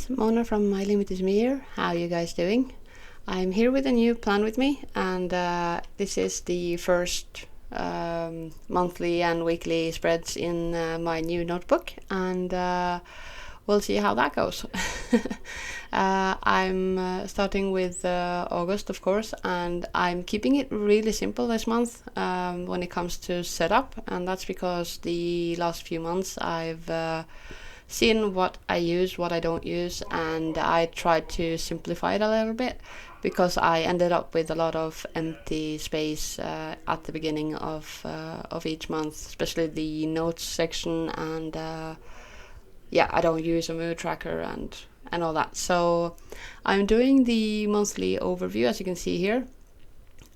guys, Mona from My Limit Is Me here. How you guys doing? I'm here with a new plan with me, and this is the first monthly and weekly spreads in my new notebook, and we'll see how that goes. I'm starting with August, of course, and I'm keeping it really simple this month when it comes to setup, and that's because the last few months I've seen what I use, what I don't use, and I tried to simplify it a little bit because I ended up with a lot of empty space at the beginning of each month, especially the notes section, and yeah, I don't use a mood tracker and all that. So I'm doing the monthly overview, as you can see here,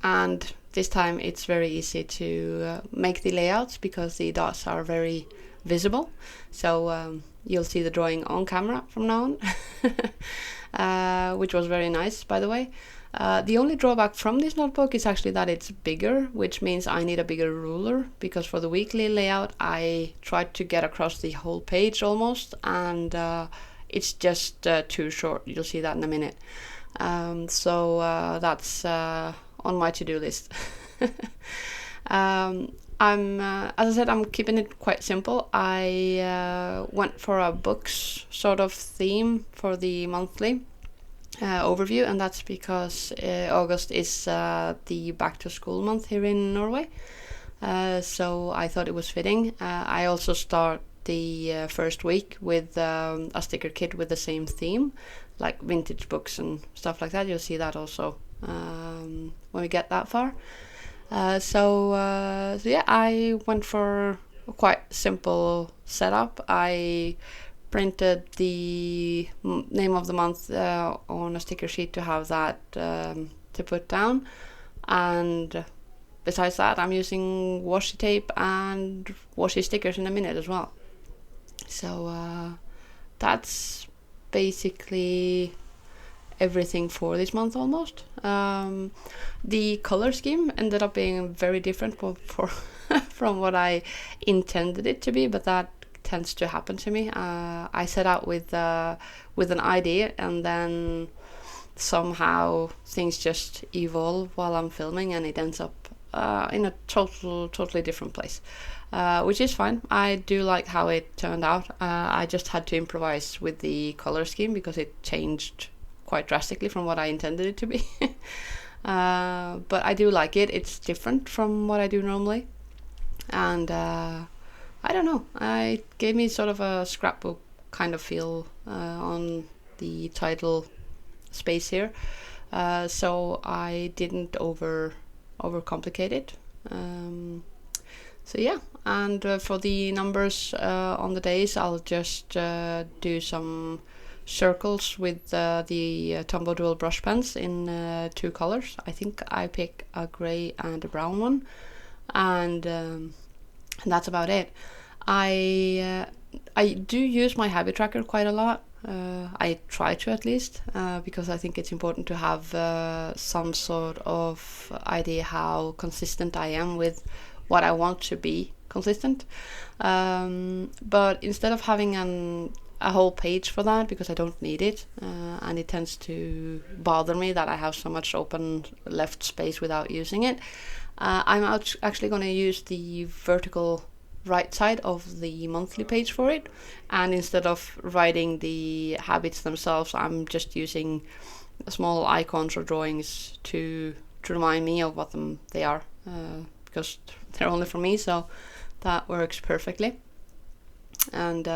and this time it's very easy to make the layouts because the dots are very visible. So you'll see the drawing on camera from now on, which was very nice, by the way. The only drawback from this notebook is actually that it's bigger, which means I need a bigger ruler, because for the weekly layout I tried to get across the whole page almost, and it's just too short. You'll see that in a minute. So that's on my to-do list. As I said, I'm keeping it quite simple. I went for a books sort of theme for the monthly overview, and that's because August is the back to school month here in Norway. So I thought it was fitting. I also start the first week with a sticker kit with the same theme, like vintage books and stuff like that. You'll see that also when we get that far. So yeah, I went for a quite simple setup. I printed the name of the month on a sticker sheet to have that to put down, and besides that I'm using washi tape and washi stickers in a minute as well. So that's basically everything for this month almost. The color scheme ended up being very different from what I intended it to be, but that tends to happen to me. I set out with an idea, and then somehow things just evolve while I'm filming, and it ends up in a totally different place, which is fine. I do like how it turned out. I just had to improvise with the color scheme because it changed quite drastically from what I intended it to be. But I do like it. It's different from what I do normally, and I don't know, it gave me sort of a scrapbook kind of feel on the title space here, so I didn't overcomplicate it. So yeah, and for the numbers on the days, I'll just do some circles with the Tombow dual brush pens in 2 colors. I think I pick a grey and a brown one, and that's about it. I do use my habit tracker quite a lot. I try to, at least, because I think it's important to have some sort of idea how consistent I am with what I want to be consistent. But instead of having a whole page for that, because I don't need it, and it tends to bother me that I have so much open left space without using it, I'm actually going to use the vertical right side of the monthly page for it, and instead of writing the habits themselves, I'm just using small icons or drawings to remind me of what they are, because they're only for me, so that works perfectly. And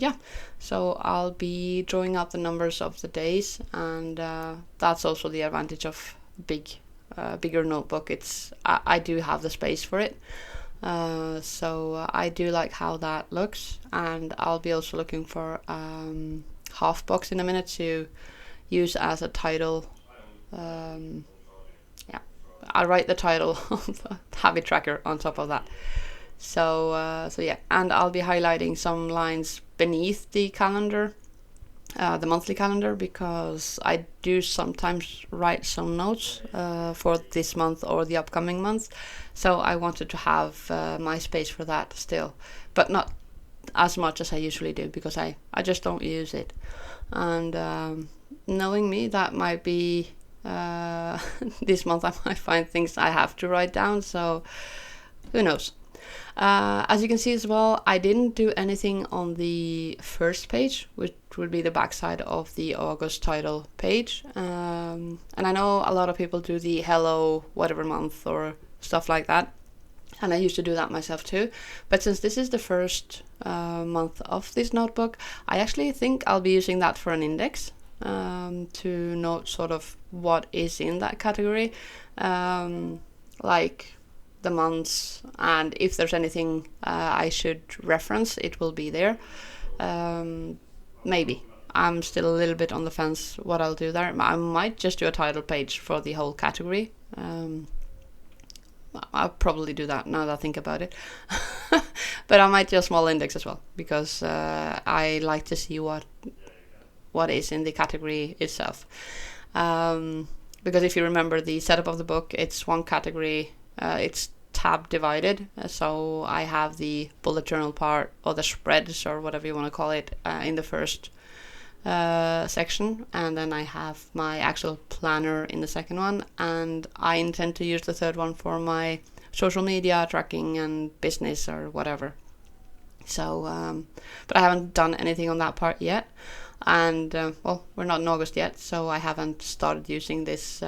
yeah, so I'll be drawing out the numbers of the days, and that's also the advantage of bigger notebook. I do have the space for it, so I do like how that looks, and I'll be also looking for half box in a minute to use as a title. Yeah, I'll write the title of the habit tracker on top of that. So yeah, and I'll be highlighting some lines beneath the calendar, the monthly calendar, because I do sometimes write some notes for this month or the upcoming month. So I wanted to have my space for that still, but not as much as I usually do, because I just don't use it. And knowing me, that might be this month I might find things I have to write down, so who knows. As you can see as well, I didn't do anything on the first page, which would be the backside of the August title page. And I know a lot of people do the hello whatever month or stuff like that. And I used to do that myself too. But since this is the first month of this notebook, I actually think I'll be using that for an index, to note sort of what is in that category. Like the months, and if there's anything I should reference, it will be there. Maybe. I'm still a little bit on the fence what I'll do there. I might just do a title page for the whole category. I'll probably do that now that I think about it. But I might do a small index as well, because I like to see what is in the category itself. Because if you remember the setup of the book, it's one category. It's tab divided, so I have the bullet journal part, or the spreads, or whatever you want to call it, in the first section, and then I have my actual planner in the second one, and I intend to use the third one for my social media tracking and business or whatever. So, but I haven't done anything on that part yet, and well, we're not in August yet, so I haven't started using this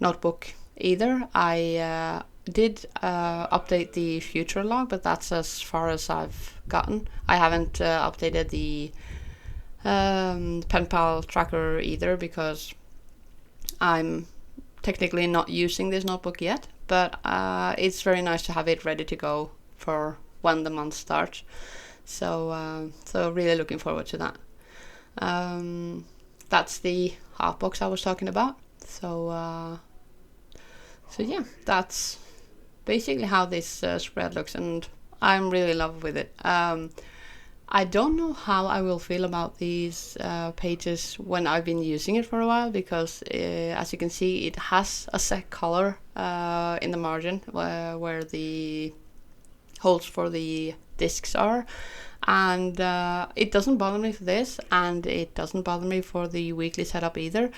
notebook either. I did update the future log, but that's as far as I've gotten. I haven't updated the pen pal tracker either, because I'm technically not using this notebook yet, but it's very nice to have it ready to go for when the month starts. So really looking forward to that. That's the half box I was talking about. So yeah, that's basically how this spread looks, and I'm really in love with it. I don't know how I will feel about these pages when I've been using it for a while, because as you can see, it has a set color in the margin where the holes for the discs are, and it doesn't bother me for this, and it doesn't bother me for the weekly setup either.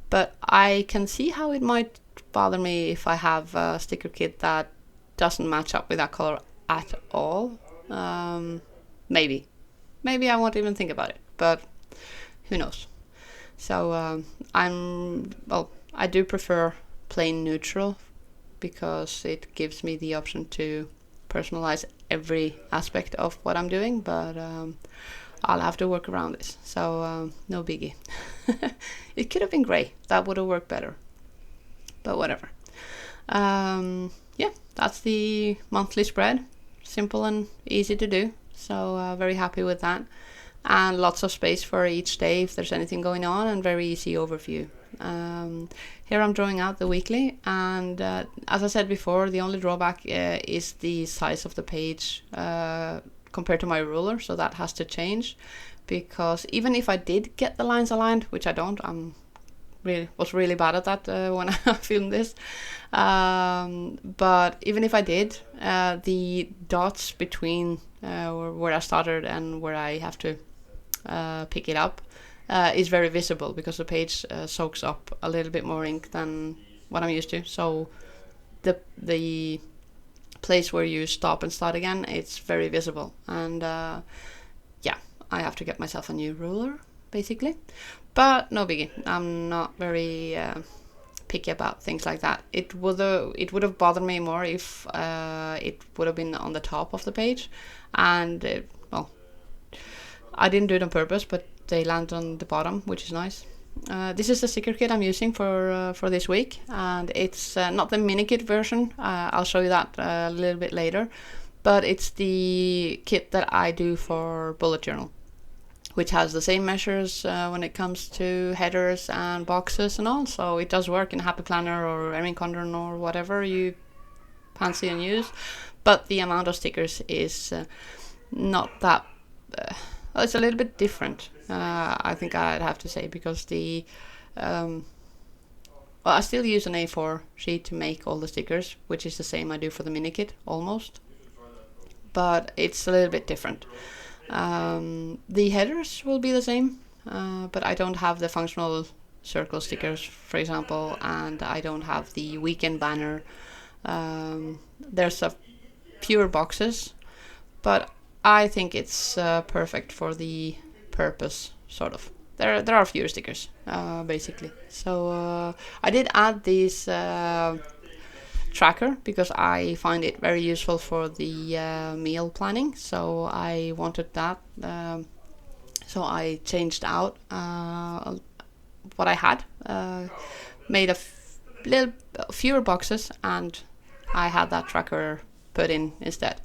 But I can see how it might bother me if I have a sticker kit that doesn't match up with that color at all. Maybe I won't even think about it, but who knows. So I do prefer plain neutral, because it gives me the option to personalize every aspect of what I'm doing, but I'll have to work around this, so no biggie. It could have been grey, that would have worked better, but whatever. Yeah, that's the monthly spread. Simple and easy to do, so very happy with that, and lots of space for each day if there's anything going on, and very easy overview. Here I'm drawing out the weekly, and as I said before, the only drawback is the size of the page compared to my ruler, so that has to change, because even if I did get the lines aligned, which I don't, was really bad at that when I filmed this, but even if I did, the dots between where I started and where I have to pick it up is very visible, because the page soaks up a little bit more ink than what I'm used to, so the place where you stop and start again, it's very visible, and yeah, I have to get myself a new ruler basically, but no biggie. I'm not very picky about things like that. It would have bothered me more if it would have been on the top of the page, and well, I didn't do it on purpose, but they land on the bottom, which is nice. This is the sticker kit I'm using for this week, and it's not the mini kit version. I'll show you that a little bit later, but it's the kit that I do for bullet journal, which has the same measures when it comes to headers and boxes and all, so it does work in Happy Planner or Erin Condon or whatever you fancy and use, but the amount of stickers is not that it's a little bit different, I think I'd have to say, because the well, I still use an A4 sheet to make all the stickers, which is the same I do for the mini kit almost, but it's a little bit different. The headers will be the same, but I don't have the functional circle stickers, for example, and I don't have the weekend banner. There's a fewer boxes, but I think it's perfect for the purpose, sort of. There are fewer stickers, basically. So I did add these tracker because I find it very useful for the meal planning. So I wanted that. So I changed out what I had, made a little fewer boxes, and I had that tracker put in instead.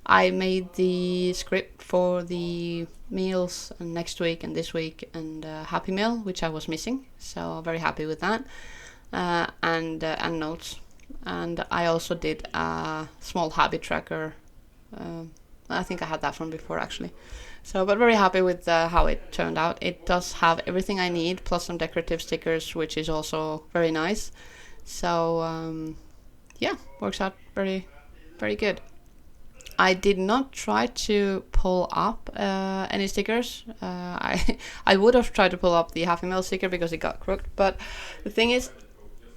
I made the script for the meals next week and this week and Happy Meal, which I was missing, so very happy with that, and notes. And I also did a small habit tracker. I think I had that from before actually. So, but very happy with how it turned out. It does have everything I need, plus some decorative stickers, which is also very nice. So, yeah, works out very, very good. I did not try to pull up any stickers. I would have tried to pull up the Happy Meal sticker because it got crooked, but the thing is,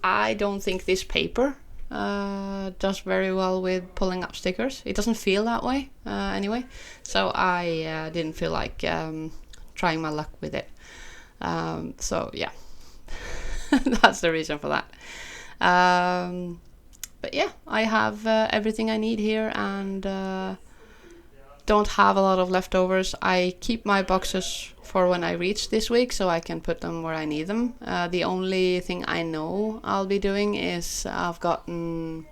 I don't think this paper does very well with pulling up stickers. It doesn't feel that way anyway, so I didn't feel like trying my luck with it. So yeah, that's the reason for that. But yeah, I have everything I need here, and don't have a lot of leftovers. I keep my boxes for when I reach this week, so I can put them where I need them. The only thing I know I'll be doing is I've gotten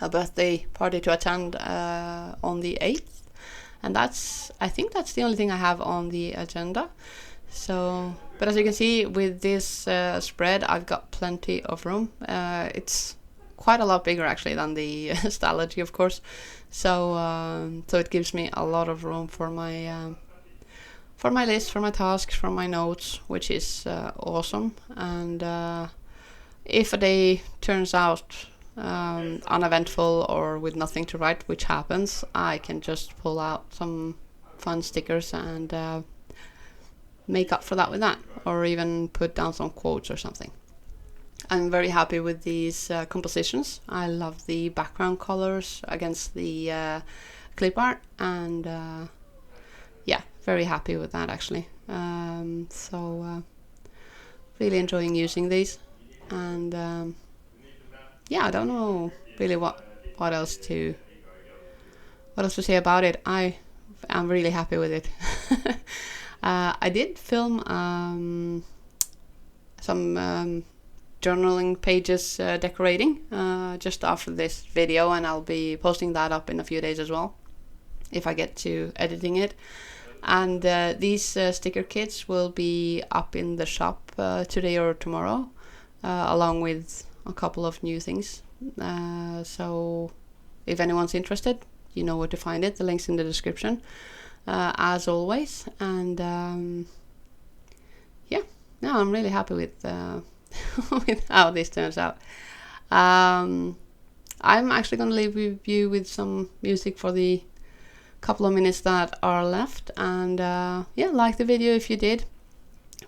a birthday party to attend on the 8th, and I think that's the only thing I have on the agenda. So, but as you can see with this spread, I've got plenty of room. It's quite a lot bigger actually than the Stalogy, of course. So so it gives me a lot of room for my list, for my tasks, for my notes, which is awesome. And if a day turns out uneventful or with nothing to write, which happens, I can just pull out some fun stickers and make up for that with that, or even put down some quotes or something. I'm very happy with these compositions. I love the background colors against the clip art, and yeah, very happy with that actually. So really enjoying using these, and yeah, I don't know really what else to say about it. I'm really happy with it. I did film some journaling pages decorating just after this video, and I'll be posting that up in a few days as well if I get to editing it. And these sticker kits will be up in the shop today or tomorrow, along with a couple of new things. So if anyone's interested, you know where to find it. The link's in the description, as always. And yeah, no, I'm really happy with with how this turns out. I'm actually going to leave you with some music for the couple of minutes that are left, and yeah, like the video if you did.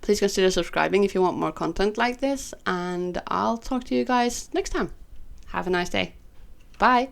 Please consider subscribing if you want more content like this, and I'll talk to you guys next time. Have a nice day. Bye.